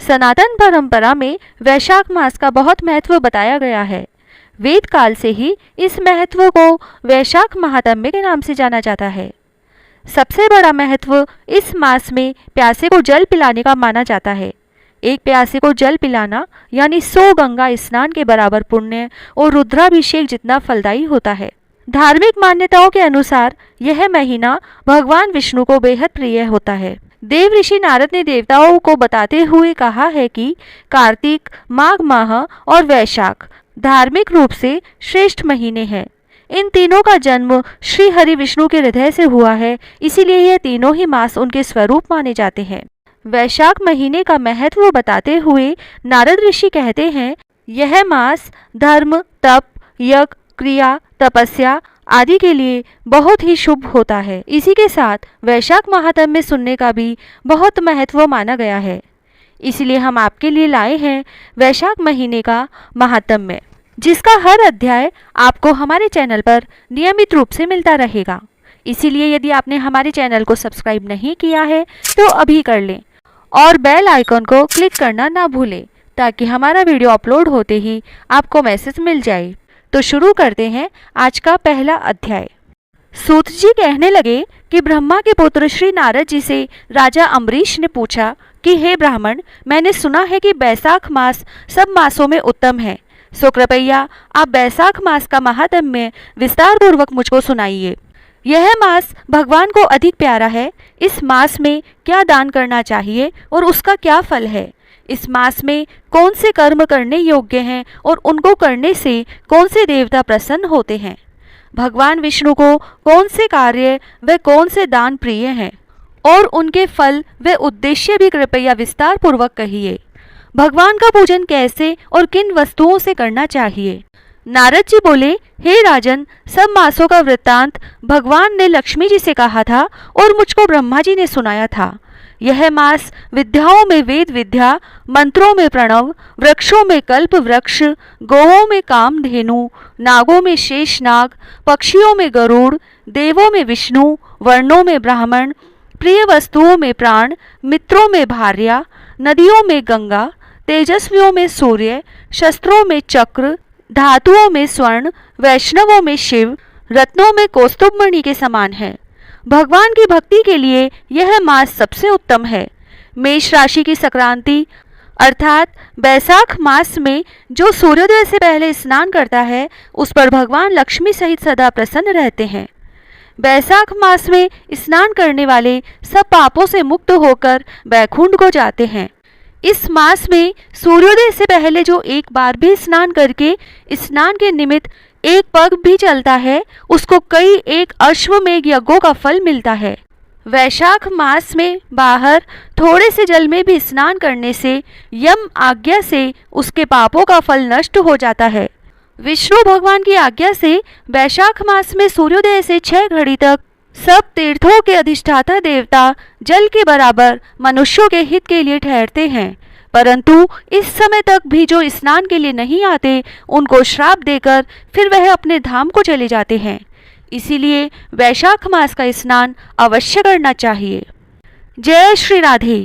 सनातन परंपरा में वैशाख मास का बहुत महत्व बताया गया है। वेद काल से ही इस महत्व को वैशाख महात्म्य के नाम से जाना जाता है। सबसे बड़ा महत्व इस मास में प्यासे को जल पिलाने का माना जाता है। एक प्यासे को जल पिलाना यानी 100 गंगा स्नान के बराबर पुण्य और रुद्राभिषेक जितना फलदायी होता है। धार्मिक मान्यताओं के अनुसार यह महीना भगवान विष्णु को बेहद प्रिय होता है। देव ऋषि नारद ने देवताओं को बताते हुए कहा है कि कार्तिक, माघ माह और वैशाख धार्मिक रूप से श्रेष्ठ महीने हैं। इन तीनों का जन्म श्री हरि विष्णु के हृदय से हुआ है, इसीलिए ये तीनों ही मास उनके स्वरूप माने जाते हैं। वैशाख महीने का महत्व बताते हुए नारद ऋषि कहते हैं, यह मास धर्म, तप, यज्ञ, क्रिया, तपस्या आदि के लिए बहुत ही शुभ होता है। इसी के साथ वैशाख महात्म्य सुनने का भी बहुत महत्व माना गया है, इसलिए हम आपके लिए लाए हैं वैशाख महीने का महात्म्य, जिसका हर अध्याय आपको हमारे चैनल पर नियमित रूप से मिलता रहेगा। इसीलिए यदि आपने हमारे चैनल को सब्सक्राइब नहीं किया है तो अभी कर लें और बेल आइकन को क्लिक करना ना भूलें, ताकि हमारा वीडियो अपलोड होते ही आपको मैसेज मिल जाए। तो शुरू करते हैं आज का पहला अध्याय। सूत जी कहने लगे कि ब्रह्मा के पुत्र श्री नारद जी से राजा अम्बरीश ने पूछा कि हे ब्राह्मण, मैंने सुना है कि बैसाख मास सब मासों में उत्तम है, सो कृपया आप बैसाख मास का महात्म्य विस्तार पूर्वक मुझको सुनाइए। यह मास भगवान को अधिक प्यारा है। इस मास में क्या दान करना चाहिए और उसका क्या फल है? इस मास में कौन से कर्म करने योग्य हैं और उनको करने से कौन से देवता प्रसन्न होते हैं? भगवान विष्णु को कौन से कार्य व कौन से दान प्रिय हैं और उनके फल व उद्देश्य भी कृपया विस्तार पूर्वक कहिए। भगवान का पूजन कैसे और किन वस्तुओं से करना चाहिए? नारद जी बोले, हे राजन, सब मासों का वृत्तांत भगवान ने लक्ष्मी जी से कहा था और मुझको ब्रह्मा जी ने सुनाया था। यह मास विद्याओं में वेद विद्या, मंत्रों में प्रणव, वृक्षों में कल्प वृक्ष, गोहों में कामधेनु, नागों में शेषनाग, पक्षियों में गरुड़, देवों में विष्णु, वर्णों में ब्राह्मण, प्रिय वस्तुओं में प्राण, मित्रों में भार्या, नदियों में गंगा, तेजस्वियों में सूर्य, शस्त्रों में चक्र, धातुओं में स्वर्ण, वैष्णवों में शिव, रत्नों में कौस्तुभमणि के समान है। भगवान की भक्ति के लिए यह मास सबसे उत्तम है। मेष राशि की संक्रांति अर्थात बैसाख मास में जो सूर्योदय से पहले स्नान करता है, उस पर भगवान लक्ष्मी सहित सदा प्रसन्न रहते हैं। बैसाख मास में स्नान करने वाले सब पापों से मुक्त होकर वैकुंठ को जाते हैं। इस मास में सूर्योदय से पहले जो एक बार भी स्नान करके स्नान के निमित्त एक पग भी चलता है, उसको कई एक अश्वमेघ यज्ञों का फल मिलता है। वैशाख मास में बाहर थोड़े से जल में भी स्नान करने से यम आज्ञा से उसके पापों का फल नष्ट हो जाता है। विष्णु भगवान की आज्ञा से वैशाख मास में सूर्योदय से 6 घड़ी तक सब तीर्थों के अधिष्ठाता देवता जल के बराबर मनुष्यों के हित के लिए ठहरते हैं, परंतु इस समय तक भी जो स्नान के लिए नहीं आते, उनको श्राप देकर फिर वह अपने धाम को चले जाते हैं। इसीलिए वैशाख मास का स्नान अवश्य करना चाहिए। जय श्री राधे।